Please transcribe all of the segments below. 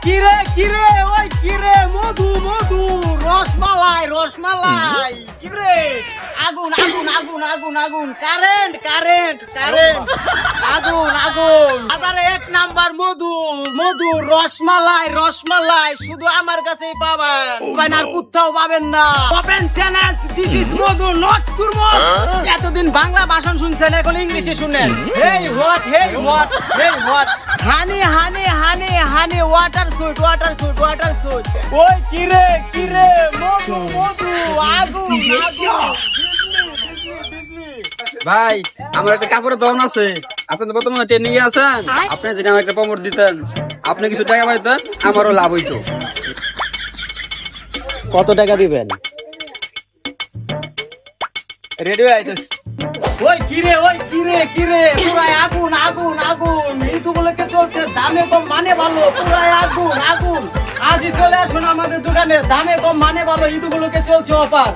কিরে কিরে ওই কিরে মধু মধু রসমালাই রসমালাই কিরে আগুন আগুন আগুন আগুন আগুন কারেন্ট কারেন্ট কারেন্ট আগুন আগুন বাজারে এক নাম্বার মধু মধু রসমালাই রসমালাই শুধু আমার কাছেই পাবেন আর কোথাও পাবেন না ওপেন চ্যালেঞ্জ দিস ইজ মধু নট তুরমুজ এতদিন বাংলা ভাষণ শুনছেন এখন ইংলিশে শুনেন hey what honey honey honey honey water sweet water sweet water sweet ওই কিরে কিরে মধু মধু আগুন আগুন ভাই আমার একটা কাপড়ের দোকান আছে, আপনি তো বর্তমানে ট্রেনিং এ আছেন, আপনি যদি আমার একটা প্রমোট দিতেন, আপনি কিছু টাকা পাইতেন, আমারও লাভ হইতো। কত টাকা দিবেন? রেডি হয়ে আইতেছ। ওই কিরে পুরাই আগুন আগুন আগুন ইউটিউবগুলোকে চলছে দামে কম মানে ভালো পুরাই আগুন আগুন আজই চলে আসুন আমাদের দোকানে দামে কম মানে ভালো ইউটিউবগুলোকে চলছে অফার।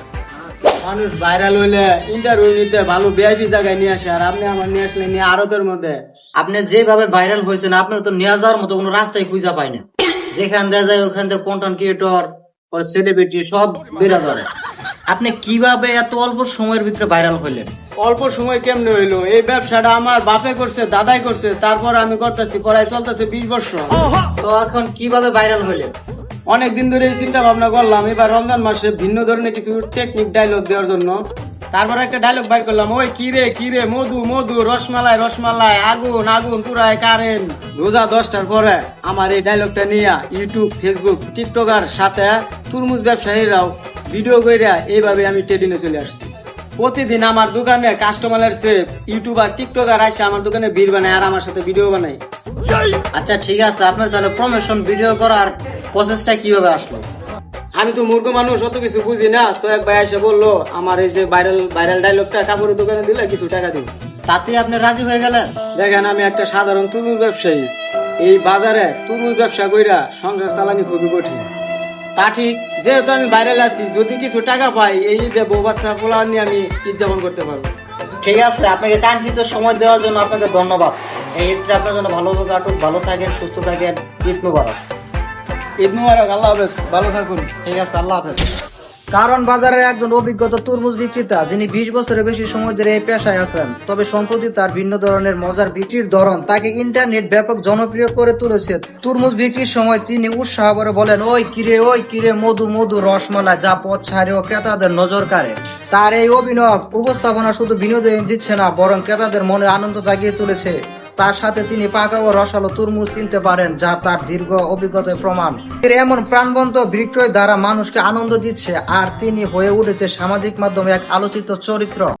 মানুষ ভাইরাল হইলে ইন্টারভিউ নিতে ভালো ভিআইপি জায়গায় নিয়ে আসে আর আপনি আমার নিয়ে আসলে নিয়ে আরতের মধ্যে আপনি যেভাবে ভাইরাল হয়েছেন আপনার তো নিয়ে যাওয়ার মতো কোনো রাস্তায় খুঁজে পাই না। যেখান দিয়ে যায় ওখান থেকে কন্টেন্ট ক্রিয়েটর সেলিব্রিটি সব বেরা ধরে। আপনি কিভাবে এত অল্প সময়ের ভিতরে ভাইরাল হইলেন? অল্প সময় কেমনে হইলো? এই ব্যবসাটা আমার বাপে করছে দাদাই করছে তারপর আমি করতেছি পড়াই চলতেছে 20 বছর। তো এখন কিভাবে ভাইরাল হইলেন? অনেকদিন ধরে চিন্তা ভাবনা করলাম এবার রমজান মাসে ভিন্ন ধরনের কিছু টেকনিক ডায়লগ দেওয়ার জন্য। তারপর একটা ডায়লগ বাইর করলাম ওই কিরে মধু মধু রসমালাই রসমালাই আগুন আগুন পুরাই কারেন্ট। রোজা 10টার পরে আমার এই ডায়লগটা নিয়ে ইউটিউব ফেসবুক টিকটকার সাথে তুরমুজ ব্যবসায়ীরাও ভিডিও কইরা এইভাবে আমি ট্রেডিংয়ে চলে আসছি। প্রতিদিন আমার দোকানে কাস্টমারের সেফ ইউটিউবার টিকটকার আসে আমার দোকানে ভিড় বানায় আর আমার সাথে ভিডিও বানায়। আচ্ছা ঠিক আছে, আপনার তাহলে প্রমোশন ভিডিও করার প্রসেসটা কিভাবে আসলো? আমি তো মূর্খ মানুষ অত কিছু বুঝি না, তো এক ভাই এসে বললো আমার এই যে ভাইরাল ডায়লগটা কাপড়ের দোকানে দিলে কিছু টাকা দিন। তাতে আপনি রাজি হয়ে গেলেন? দেখেন আমি একটা সাধারণ তরমুজ ব্যবসায়ী, এই বাজারে তরমুজ ব্যবসা কইরা সংসার চালানি খুবই কঠিন। তা ঠিক, যেহেতু আমি ভাইরাল আছি যদি কিছু টাকা পাই এই ঈদে বউ বাচ্চা পোলাও নিয়ে আমি ঈদ যাপন করতে পারবো। ঠিক আছে, আপনাকে কাঙ্ক্ষিত সময় দেওয়ার জন্য আপনাকে ধন্যবাদ। এই ঈদটা আপনার জন্য ভালো কাটুক, ভালো থাকেন, সুস্থ থাকেন। ঈদ মুবারক। ঈদ মুবারক, আল্লাহ হাফেজ, ভালো থাকুন। ঠিক আছে, আল্লাহ হাফেজ। কারণ বাজারের একজন অভিজ্ঞতা তরমুজ বিক্রেতা যিনি 20 বছরের বেশি সময় ধরে এই পেশায় আছেন, তবে সম্প্রতি তার ভিন্ন ধরনের মজার বিক্রির ধরন তাকে ইন্টারনেট ব্যাপক জনপ্রিয় করে তুলেছে। তরমুজ বিক্রির সময় তিনি উৎসাহ ভরে বলেন ওই কিরে মধু মধু রসমালাই, যা পথ ছাড়েও ক্রেতাদের নজর কাড়ে। তার এই অভিনব উপস্থাপনা শুধু বিনোদন দিচ্ছে না, বরং ক্রেতাদের মনে আনন্দ জাগিয়ে তুলেছে। তার সাথে তিনি পাকা ও রসালো তরমুজ চিনতে পারেন, যা তার দীর্ঘ অভিজ্ঞতার প্রমাণ। এর এমন প্রাণবন্ত বিক্রয় দ্বারা মানুষকে আনন্দ দিচ্ছে আর তিনি হয়ে উঠেছে সামাজিক মাধ্যমে এক আলোচিত চরিত্র।